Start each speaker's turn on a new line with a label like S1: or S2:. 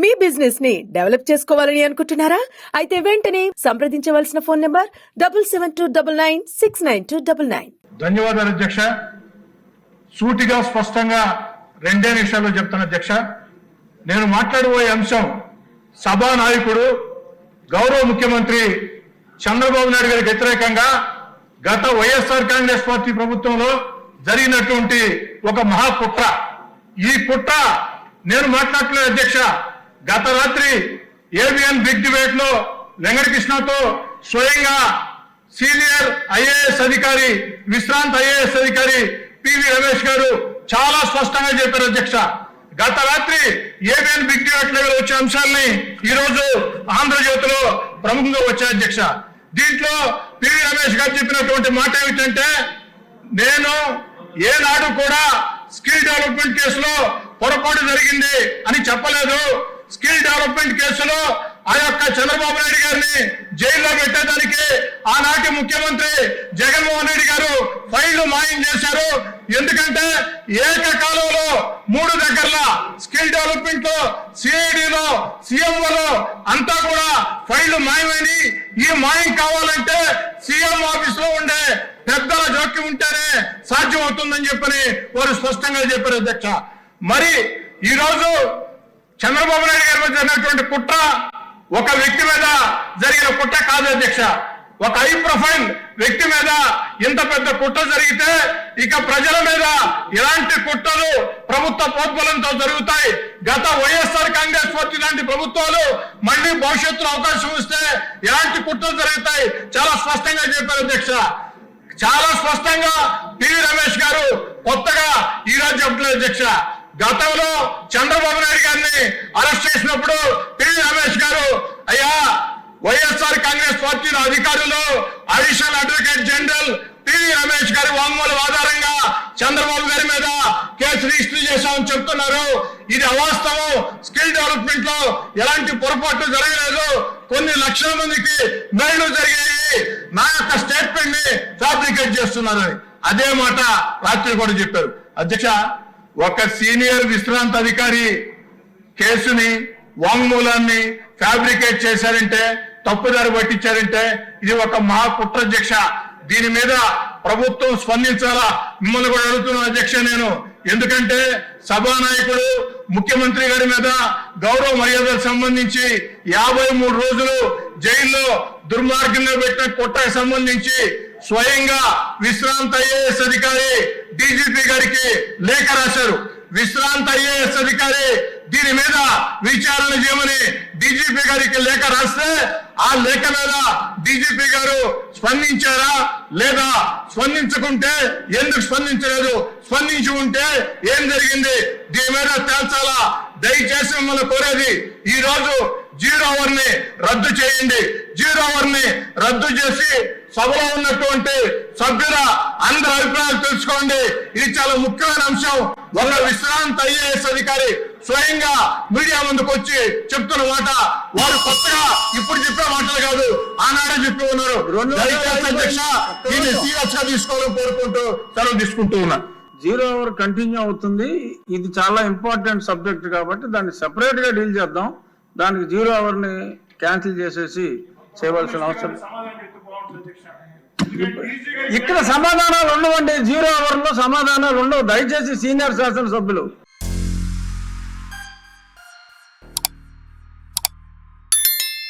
S1: మీ business ని develop చేసుకోవాలని అనుకుంటున్నారా? అయితే వెంటనే సంప్రదించవలసిన ఫోన్ నంబర్ 7729969299.
S2: ధన్యవాదాలు అధ్యక్ష. సూటిగా స్పష్టంగా రెండే నిమిషాల్లో చెప్తాను అధ్యక్ష. నేను మాట్లాడబోయే అంశం సభా నాయకుడు గౌరవ ముఖ్యమంత్రి చంద్రబాబు నాయుడు గారికి వ్యతిరేకంగా గత వైఎస్ఆర్ కాంగ్రెస్ పార్టీ ప్రభుత్వంలో జరిగినటువంటి ఒక మహాకుట్ర. ఈ కుట్ర నేను మాట్లాడలేదు అధ్యక్ష. గత రాత్రి ఏబిఎన్ బిగ్ డిబేట్ లో వెంకటకృష్ణతో స్వయంగా సీనియర్ ఐఏఎస్ అధికారి, విశ్రాంత ఐఏఎస్ అధికారి పివి రమేష్ గారు చాలా స్పష్టంగా చెప్పారు అధ్యక్ష. గత రాత్రి ఏబిఎన్ బిగ్ డిబేట్ లో వచ్చే అంశాలని ఈ రోజు ఆంధ్రజ్యోతిలో ప్రముఖంగా వచ్చాయి అధ్యక్ష. దీంట్లో పివి రమేష్ గారు చెప్పినటువంటి మాట ఏమిటంటే, నేను ఏనాడు కూడా స్కిల్ డెవలప్మెంట్ కేసులో పొరపాటు జరిగింది అని చెప్పలేదు. స్కిల్ డెవలప్మెంట్ కేసులో ఆ యొక్క చంద్రబాబు నాయుడు గారిని జైల్లో పెట్టేదానికి ఆనాటి ముఖ్యమంత్రి జగన్మోహన్ రెడ్డి గారు ఫైళ్లు మాయం చేశారు. ఎందుకంటే ఏకకాలంలో 3 దగ్గరల స్కిల్ డెవలప్మెంట్ లో, సిఐడిలో, సీఎంఓలో అంతా కూడా ఫైళ్లు మాయమని, ఈ మాయం కావాలంటే సీఎం ఆఫీస్ లో ఉండే పెద్దల జోక్యం ఉంటేనే సాధ్యం అవుతుందని చెప్పని వారు స్పష్టంగా చెప్పారు అధ్యక్ష. మరి ఈ రోజు చంద్రబాబు నాయుడు గారి మీద జరిగినటువంటి కుట్ర ఒక వ్యక్తి మీద జరిగిన కుట్ర కాదు అధ్యక్ష. ఒక హై ప్రొఫైల్ వ్యక్తి మీద ఇంత పెద్ద కుట్ర జరిగితే ఇక ప్రజల మీద ఇలాంటి కుట్రలు ప్రభుత్వ ప్రోద్బలంతో జరుగుతాయి. గత వైఎస్ఆర్ కాంగ్రెస్ పార్టీ లాంటి ప్రభుత్వాలు మళ్ళీ భవిష్యత్తులో అవకాశం ఇస్తే ఇలాంటి కుట్రలు జరుగుతాయి. చాలా స్పష్టంగా చెప్పారు అధ్యక్ష. చాలా స్పష్టంగా పివి రమేష్ గారు కొత్తగా ఈ రోజు చెప్పలేదు అధ్యక్ష. గతంలో చంద్రబాబు నాయుడు గారిని అరెస్ట్ చేసినప్పుడు పివి రమేష్ గారు, అయ్యా వైఎస్ఆర్ కాంగ్రెస్ పార్టీలో అధికారులు additional advocate general PV Ramesh గారి వాంగ్మూలం ఆధారంగా చంద్రబాబు గారి మీద కేసు రిజిస్టర్ చేశామని చెప్తున్నారు. ఇది అవాస్తవం. స్కిల్ డెవలప్మెంట్ లో ఎలాంటి పొరపాటు జరగలేదు. కొన్ని లక్షల మందికి మేళ్లు జరిగాయి. నా యొక్క స్టేట్మెంట్ ని ఫ్యాబ్రికేట్ చేస్తున్నారని అదే మాట రాత్రి కూడా చెప్పారు అధ్యక్ష. ఒక సీనియర్ విశ్రాంత అధికారి కేసుని, వాంగ్మూలాన్ని ఫ్యాబ్రికేట్ చేశారంటే, తప్పుదారి పట్టించారంటే ఇది ఒక మహాకుట్ర అధ్యక్ష. దీని మీద ప్రభుత్వం స్పందించాలా మిమ్మల్ని కూడా అడుగుతున్నాను అధ్యక్ష నేను. ఎందుకంటే సభానాయకుడు ముఖ్యమంత్రి గారి మీద గౌరవ మర్యాదలకు సంబంధించి 53 రోజులు జైల్లో దుర్మార్గంగా పెట్టిన కుట్రకు సంబంధించి స్వయంగా విశ్రాంత ఐఏఎస్ అధికారి డీజీపీ గారికి లేఖ రాశారు. విశ్రాంత ఐఏఎస్ అధికారి దీని మీద విచారణ చేయమని డీజీపీ గారికి లేఖ రాస్తే ఆ లేఖ మీద డీజీపీ గారు స్పందించారా లేదా, స్పందించకుంటే ఎందుకు స్పందించలేదు, స్పందించి ఉంటే ఏం జరిగింది, దీని మీద తేల్చాలా. దయచేసి మిమ్మల్ని కోరేది, ఈ రోజు 0 అవర్ ని రద్దు చేయండి. 0 అవర్ ని రద్దు చేసి సభలో ఉన్నటువంటి సభ్యుల అందరి అభిప్రాయాలు తెలుసుకోండి. ఇది చాలా ముఖ్యమైన అంశం. ఒక విశ్రాంత ఐఏఎస్ అధికారి స్వయంగా మీడియా ముందుకు వచ్చి చెప్తున్న మాట వారు కొత్తగా ఇప్పుడు చెప్పే మాటలు కాదు, ఆనాడే చెప్పి ఉన్నారు. అధ్యక్ష దీన్ని సీరియస్ గా తీసుకోవాలని కోరుకుంటూ సెలవు తీసుకుంటూ ఉన్నా.
S3: 0 అవర్ కంటిన్యూ అవుతుంది. ఇది చాలా ఇంపార్టెంట్ సబ్జెక్ట్ కాబట్టి దాన్ని సెపరేట్ గా డీల్ చేద్దాం. దానికి 0 అవర్ ని క్యాన్సిల్ చేసేసి చేయవలసిన అవసరం. ఇక్కడ సమాధానాలు ఉండవండి. 0 అవర్ లో సమాధానాలు ఉండవు. దయచేసి సీనియర్ శాసనసభ్యులు